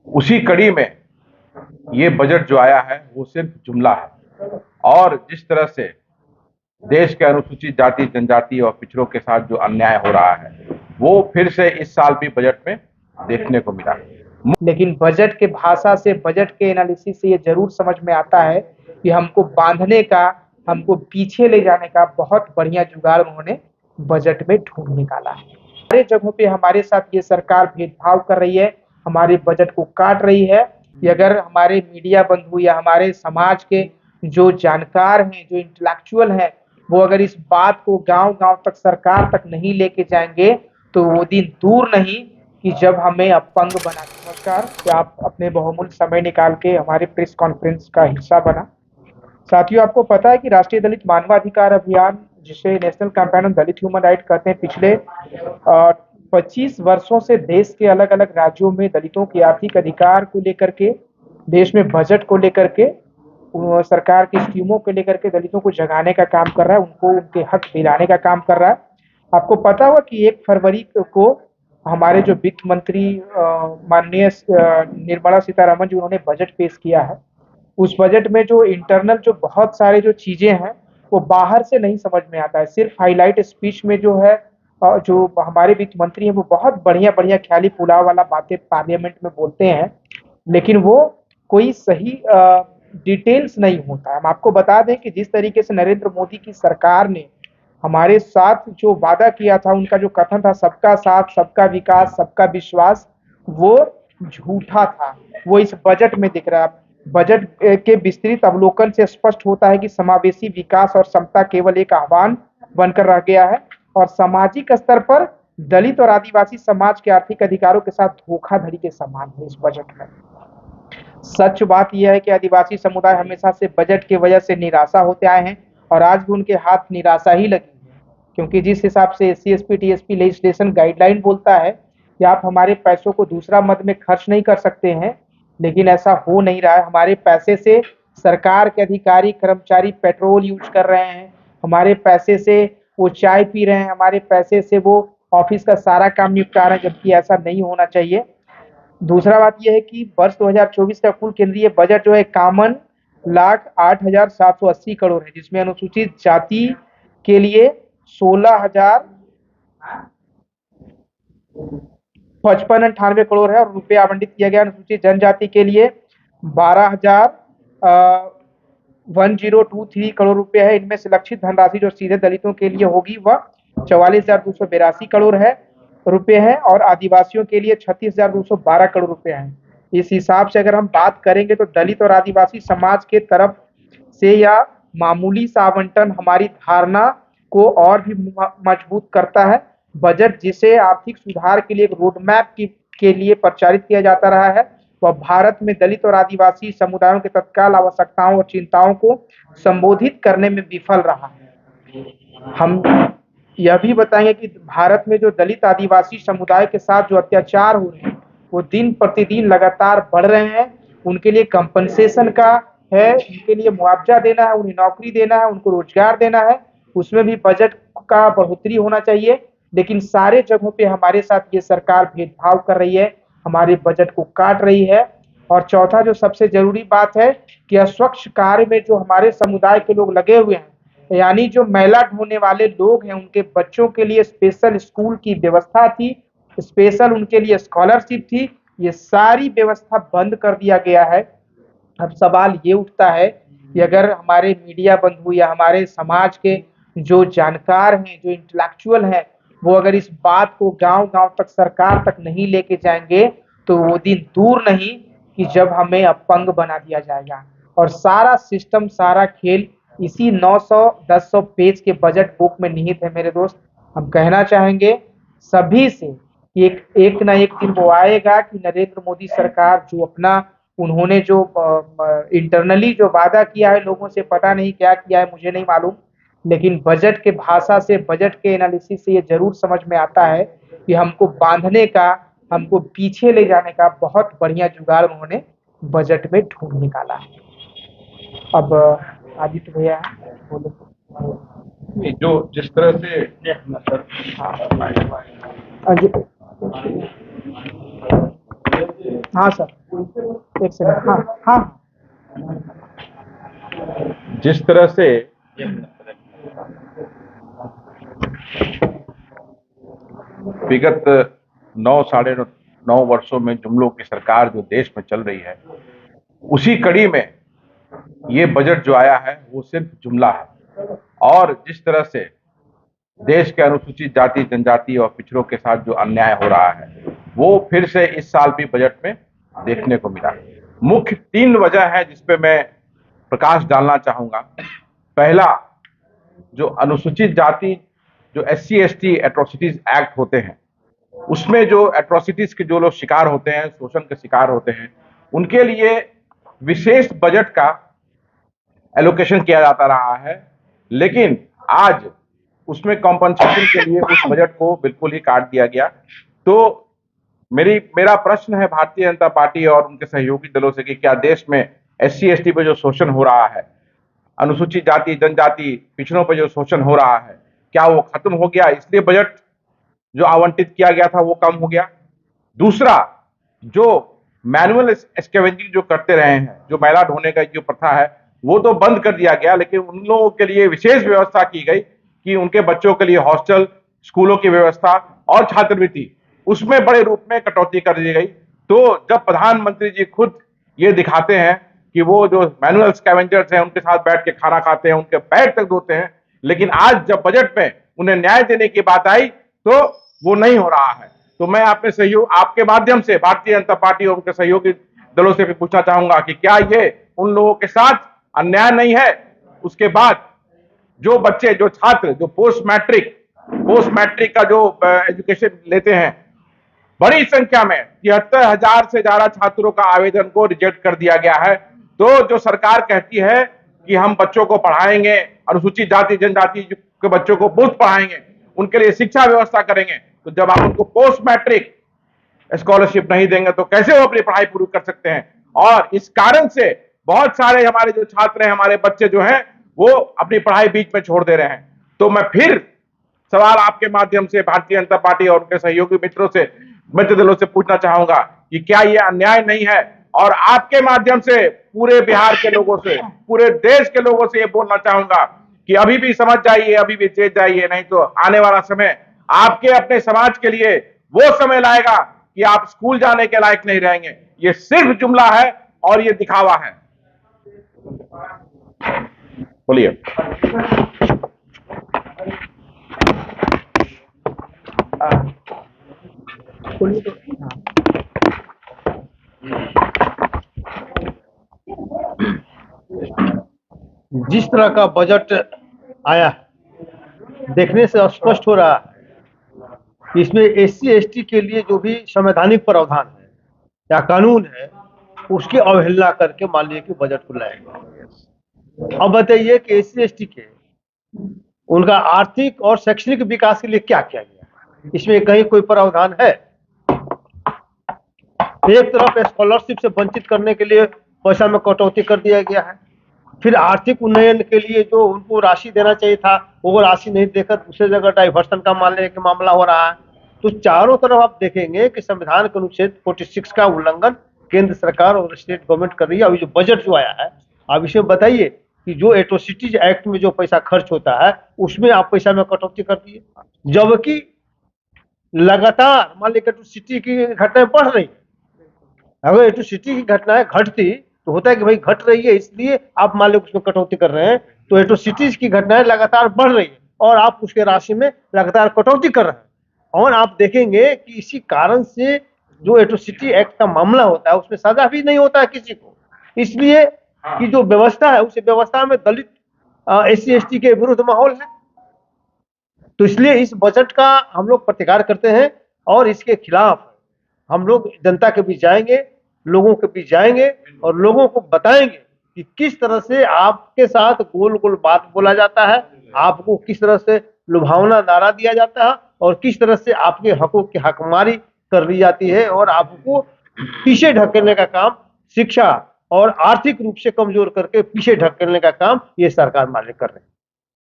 उसी कड़ी में ये बजट जो आया है वो सिर्फ जुमला है। और जिस तरह से देश के अनुसूचित जाति जनजाति और पिछड़ों के साथ जो अन्याय हो रहा है वो फिर से इस साल भी बजट में देखने को मिला। लेकिन बजट के भाषा से, बजट के एनालिसिस से ये जरूर समझ में आता है कि हमको बांधने का, हमको पीछे ले जाने का बहुत बढ़िया जुगाड़ उन्होंने बजट में ढूंढ निकाला है। सारे जगहों पे हमारे साथ ये सरकार भेदभाव कर रही है, हमारे बजट को काट रही है कि अगर हमारे मीडिया बंधु या हमारे समाज के जो जानकार हैं, जो इंटेलेक्चुअल हैं, वो अगर इस बात को गांव-गांव तक, सरकार तक नहीं लेके जाएंगे तो वो दिन दूर नहीं कि जब हमें अपंग बना। नमस्कार, कि आप अपने बहुमूल्य समय निकाल के हमारे प्रेस कॉन्फ्रेंस का हिस्सा बना। साथियों, आपको पता है कि राष्ट्रीय दलित मानवाधिकार अभियान, जिसे national campaign on Dalit human right कहते हैं, पिछले 25 वर्षों से देश के अलग अलग राज्यों में दलितों के आर्थिक अधिकार को लेकर के, देश में बजट को लेकर के, सरकार की स्कीमों को लेकर के दलितों को जगाने का काम कर रहा है, उनको उनके हक दिलाने का काम कर रहा है। आपको पता होगा कि 1 फरवरी को हमारे जो वित्त मंत्री माननीय निर्मला सीतारमण जी, उन्होंने बजट पेश किया है। उस बजट में जो इंटरनल जो बहुत सारे जो चीजें हैं वो बाहर से नहीं समझ में आता है। सिर्फ हाईलाइट स्पीच में जो है, जो हमारे वित्त मंत्री हैं वो बहुत बढ़िया बढ़िया ख्याली पुलाव वाला बातें पार्लियामेंट में बोलते हैं, लेकिन वो कोई सही डिटेल्स नहीं होता है। हम आपको बता दें कि जिस तरीके से नरेंद्र मोदी की सरकार ने हमारे साथ जो वादा किया था, उनका जो कथन था सबका साथ, सबका विकास, सबका विश्वास, वो झूठा था। वो इस बजट में दिख रहा है। बजट के विस्तृत अवलोकन से स्पष्ट होता है कि समावेशी विकास और समता केवल एक आह्वान बनकर रह गया है और सामाजिक स्तर पर दलित और आदिवासी समाज के आर्थिक अधिकारों के साथ धोखाधड़ी के समान है इस बजट में। सच बात यह है कि आदिवासी समुदाय हमेशा से बजट की वजह से निराशा होते आए हैं और आज भी उनके हाथ निराशा ही लगी है, क्योंकि जिस हिसाब से एससी टीएसपी लेजिस्लेशन गाइडलाइन बोलता है कि आप हमारे पैसों को दूसरा मद में खर्च नहीं कर सकते हैं, लेकिन ऐसा हो नहीं रहा है। हमारे पैसे से सरकार के अधिकारी कर्मचारी पेट्रोल यूज कर रहे हैं, हमारे पैसे से वो चाय पी रहे हैं, हमारे पैसे से वो ऑफिस का सारा काम निपटा रहे हैं, जबकि ऐसा नहीं होना चाहिए। दूसरा बात यह है कि वर्ष 2024 का कुल केंद्रीय बजट जो है 51,08,780 करोड़ है, जिसमें अनुसूचित जाति के लिए 16,055 करोड़ है और रुपये आवंटित किया गया। अनुसूचित जनजाति के लिए 12,1023 करोड़ रुपए है। इनमें से लक्षित धनराशि जो सीधे दलितों के लिए होगी वह 44,282 करोड़ रुपए है और आदिवासियों के लिए 36,212 करोड़ रुपए हैं। इस हिसाब से अगर हम बात करेंगे तो दलित और आदिवासी समाज के तरफ से यह मामूली सा आवंटन हमारी धारणा को और भी मजबूत करता है। बजट जिसे आर्थिक सुधार के लिए एक रोड मैप के लिए प्रचारित किया जाता रहा है, वह भारत में दलित और आदिवासी समुदायों के तत्काल आवश्यकताओं और चिंताओं को संबोधित करने में विफल रहा है। हम यह भी बताएंगे कि भारत में जो दलित आदिवासी समुदाय के साथ जो अत्याचार हो रहे हैं वो दिन प्रतिदिन लगातार बढ़ रहे हैं। उनके लिए कंपनसेशन का है, उनके लिए मुआवजा देना है, उन्हें नौकरी देना है, उनको रोजगार देना है, उसमें भी बजट का बढ़ोतरी होना चाहिए। लेकिन सारे जगहों पे हमारे साथ ये सरकार भेदभाव कर रही है, हमारे बजट को काट रही है। और चौथा जो सबसे जरूरी बात है कि स्वच्छ कार्य में जो हमारे समुदाय के लोग लगे हुए हैं, यानी जो मैला ढोने वाले लोग हैं, उनके बच्चों के लिए स्पेशल स्कूल की व्यवस्था थी, स्पेशल उनके लिए स्कॉलरशिप थी, ये सारी व्यवस्था बंद कर दिया गया है। अब सवाल ये उठता है कि अगर हमारे मीडिया बंधु या हमारे समाज के जो जानकार हैं, जो इंटेलेक्चुअल हैं, वो अगर इस बात को गांव-गांव तक, सरकार तक नहीं लेके जाएंगे तो वो दिन दूर नहीं कि जब हमें अपंग बना दिया जाएगा। और सारा सिस्टम, सारा खेल इसी 900-1000 पेज के बजट बुक में निहित है मेरे दोस्त। हम कहना चाहेंगे सभी से कि एक ना एक दिन वो आएगा कि नरेंद्र मोदी सरकार जो अपना, उन्होंने जो इंटरनली जो वादा किया है लोगों से, पता नहीं क्या किया है, मुझे नहीं मालूम, लेकिन बजट के भाषा से, बजट के एनालिसिस से ये जरूर समझ में आता है कि हमको बांधने का, हमको पीछे ले जाने का बहुत बढ़िया जुगाड़ उन्होंने बजट में ढूंढ निकाला है। अब आदित्य भैया बोलो। जो जिस तरह से हाँ जी। हाँ सर, एक सेकंड। हाँ हाँ जिस तरह से विगत 9 वर्षों में जुमलों की सरकार जो देश में चल रही है, उसी कड़ी में ये बजट जो आया है वो सिर्फ जुमला है। और जिस तरह से देश के अनुसूचित जाति जनजाति और पिछड़ों के साथ जो अन्याय हो रहा है वो फिर से इस साल भी बजट में देखने को मिला। मुख्य 3 वजह है जिस पे मैं प्रकाश डालना चाहूंगा। पहला, जो अनुसूचित जाति जो SC ST एट्रोसिटीज एक्ट होते हैं, उसमें जो एट्रोसिटीज के जो लोग शिकार होते हैं, शोषण के शिकार होते हैं, उनके लिए विशेष बजट का एलोकेशन किया जाता रहा है, लेकिन आज उसमें कॉम्पनसेशन के लिए उस बजट को बिल्कुल ही काट दिया गया। तो मेरा प्रश्न है भारतीय जनता पार्टी और उनके सहयोगी दलों से कि क्या देश में SC ST पे जो शोषण हो रहा है, अनुसूचित जाति जनजाति पिछड़ों पर जो शोषण हो रहा है, क्या वो खत्म हो गया, इसलिए बजट जो आवंटित किया गया था वो कम हो गया? दूसरा, जो मैनुअल स्कैवेंजिंग जो करते रहे हैं, जो मैला ढोने का जो प्रथा है वो तो बंद कर दिया गया, लेकिन उन लोगों के लिए विशेष व्यवस्था की गई कि उनके बच्चों के लिए हॉस्टल, स्कूलों की व्यवस्था और छात्रवृत्ति, उसमें बड़े रूप में कटौती कर दी गई। तो जब प्रधानमंत्री जी खुद ये दिखाते हैं कि वो जो मैनुअल स्कैवेंजर्स हैं उनके साथ बैठ के खाना खाते हैं, उनके पैर तक धोते हैं, लेकिन आज जब बजट में उन्हें न्याय देने की बात आई तो वो नहीं हो रहा है। तो मैं अपने सहयोग आपके माध्यम से भारतीय जनता पार्टी और उनके सहयोगी दलों से भी पूछना चाहूंगा कि क्या ये उन लोगों के साथ अन्याय नहीं है? उसके बाद जो बच्चे, जो छात्र, जो पोस्ट मैट्रिक का जो एजुकेशन लेते हैं, बड़ी संख्या में 73,000 से ज्यादा छात्रों का आवेदन को रिजेक्ट कर दिया गया है। तो जो सरकार कहती है कि हम बच्चों को पढ़ाएंगे, अनुसूचित जाति जनजाति के बच्चों को मुफ्त पढ़ाएंगे, उनके लिए शिक्षा व्यवस्था करेंगे, तो जब आप उनको पोस्ट मैट्रिक स्कॉलरशिप नहीं देंगे तो कैसे वो अपनी पढ़ाई पूरी कर सकते हैं? और इस कारण से बहुत सारे हमारे जो छात्र हैं, हमारे बच्चे जो हैं, वो अपनी पढ़ाई बीच में छोड़ दे रहे हैं। तो मैं फिर सवाल आपके माध्यम से भारतीय जनता पार्टी और उनके सहयोगी मित्र दलों से पूछना चाहूंगा कि क्या यह अन्याय नहीं है? और आपके माध्यम से पूरे बिहार के लोगों से, पूरे देश के लोगों से ये बोलना चाहूंगा कि अभी भी समझ जाइए, अभी भी चेत जाइए, नहीं तो आने वाला समय आपके अपने समाज के लिए वो समय लाएगा कि आप स्कूल जाने के लायक नहीं रहेंगे। ये सिर्फ जुमला है और ये दिखावा है। बोलिए। जिस तरह का बजट आया देखने से स्पष्ट हो रहा है कि इसमें SC ST के लिए जो भी संवैधानिक प्रावधान है या कानून है उसकी अवहेलना करके मान लीजिए कि बजट को लाया गया। अब बताइए कि SC ST के उनका आर्थिक और शैक्षणिक विकास के लिए क्या किया गया? इसमें कहीं कोई प्रावधान है? एक तरफ स्कॉलरशिप से वंचित करने के लिए पैसा में कटौती कर दिया गया है, फिर आर्थिक उन्नयन के लिए जो उनको राशि देना चाहिए था वो राशि नहीं देकर दूसरे जगह डाइवर्सन का मामला हो रहा है। तो चारों तरफ आप देखेंगे कि संविधान के अनुच्छेद 46 का उल्लंघन केंद्र सरकार और स्टेट गवर्नमेंट कर रही है। अभी जो बजट जो आया है, आप इसमें बताइए कि जो एट्रोसिटीज एक्ट में जो पैसा खर्च होता है उसमें आप पैसा में कटौती कर दिए, जबकि लगातार मान लीजिए एट्रोसिटी की घटनाएं बढ़ रही है। अगर एट्रोसिटी की घटनाएं घटती तो होता है कि भाई घट रही है इसलिए आप मान लो उसमें कटौती कर रहे हैं, तो एट्रोसिटीज की घटनाएं लगातार बढ़ रही है और आप उसके राशि में लगातार कटौती कर रहे हैं। और आप देखेंगे कि इसी कारण से जो एट्रोसिटी एक्ट का मामला होता है उसमें सजा भी नहीं होता है किसी को, इसलिए कि जो व्यवस्था है उस व्यवस्था में दलित SC ST के विरुद्ध माहौल है। तो इसलिए इस बजट का हम लोग प्रतिकार करते हैं और इसके खिलाफ हम लोग जनता के बीच जाएंगे, लोगों के बीच जाएंगे और लोगों को बताएंगे कि किस तरह से आपके साथ गोल गोल बात बोला जाता है, आपको किस तरह से लुभावना नारा दिया जाता है और किस तरह से आपके हकों की हकमारी कर दी जाती है और आपको पीछे ढकेलने का काम, शिक्षा और आर्थिक रूप से कमजोर करके पीछे ढकेलने का काम ये सरकार मालिक कर रहे हैं।